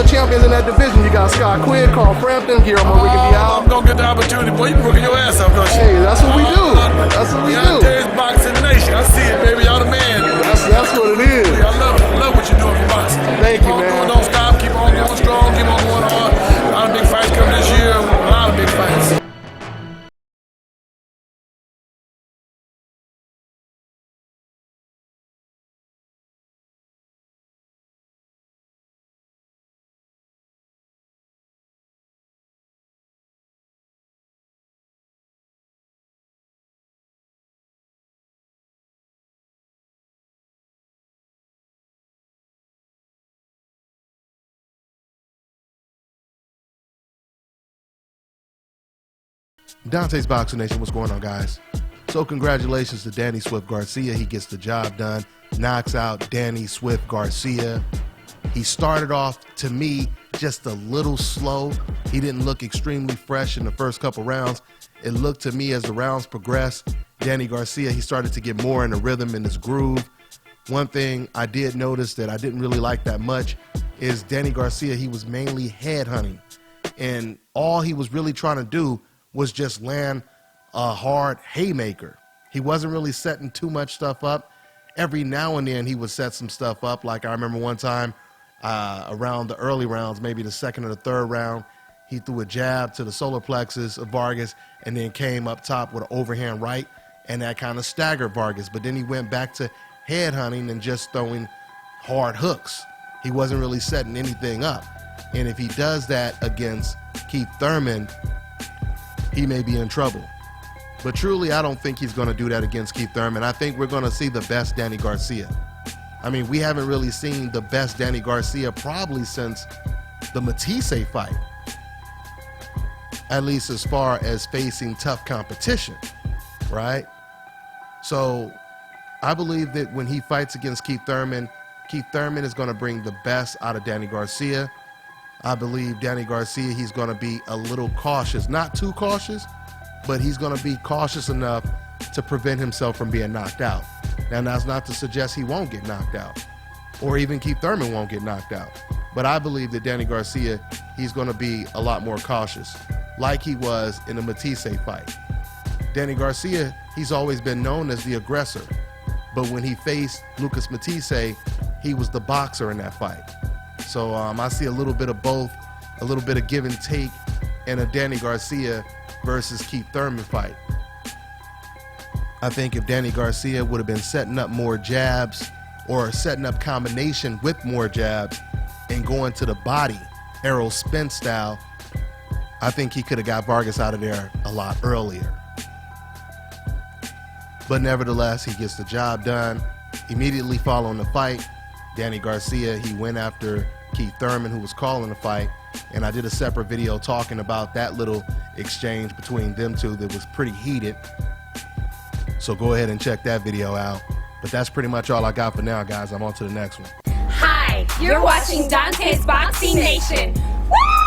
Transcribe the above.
other champions in that division. You got Scott Quinn, Carl Frampton, Guillermo Rigondeaux. I'm gonna get the opportunity, boy. You been working your ass off, don't you? Hey, that's what we do. That's what we do. DONTAE'S Boxing Nation. I see it, baby. Y'all the man. That's what it is. I love what you're doing for boxing. Thank you, man. Don't stop. Keep on going strong. Keep on going hard. A lot of big fights coming this year. A lot of big fights. DONTAE'S Boxing Nation, what's going on, guys? So congratulations to Danny Swift Garcia. He gets the job done, knocks out Danny Swift Garcia. He started off, to me, just a little slow. He didn't look extremely fresh in the first couple rounds. It looked to me as the rounds progressed, Danny Garcia, he started to get more in the rhythm, in his groove. One thing I did notice that I didn't really like that much is Danny Garcia, he was mainly head hunting. And all he was really trying to do was just land a hard haymaker. He wasn't really setting too much stuff up. Every now and then he would set some stuff up. Like I remember one time around the early rounds, maybe the second or the third round, he threw a jab to the solar plexus of Vargas and then came up top with an overhand right, and that kind of staggered Vargas. But then he went back to head hunting and just throwing hard hooks. He wasn't really setting anything up. And if he does that against Keith Thurman, he may be in trouble. But truly, I don't think he's going to do that against Keith Thurman. I think we're going to see the best Danny Garcia. I mean, we haven't really seen the best Danny Garcia probably since the Matisse fight, at least as far as facing tough competition, right? So I believe that when he fights against Keith Thurman is going to bring the best out of Danny Garcia. I believe Danny Garcia, he's going to be a little cautious, not too cautious, but he's going to be cautious enough to prevent himself from being knocked out. Now, that's not to suggest he won't get knocked out, or even Keith Thurman won't get knocked out. But I believe that Danny Garcia, he's going to be a lot more cautious, like he was in the Matisse fight. Danny Garcia, he's always been known as the aggressor, but when he faced Lucas Matisse, he was the boxer in that fight. So I see a little bit of both, a little bit of give and take in a Danny Garcia versus Keith Thurman fight. I think if Danny Garcia would have been setting up more jabs or setting up combination with more jabs and going to the body, arrow spin style, I think he could have got Vargas out of there a lot earlier. But nevertheless, he gets the job done. Immediately following the fight, Danny Garcia, he went after Keith Thurman, who was calling the fight, and I did a separate video talking about that little exchange between them two that was pretty heated. So go ahead and check that video out. But that's pretty much all I got for now, guys. I'm on to the next one. Hi, you're watching DONTAE'S Boxing Nation. Woo!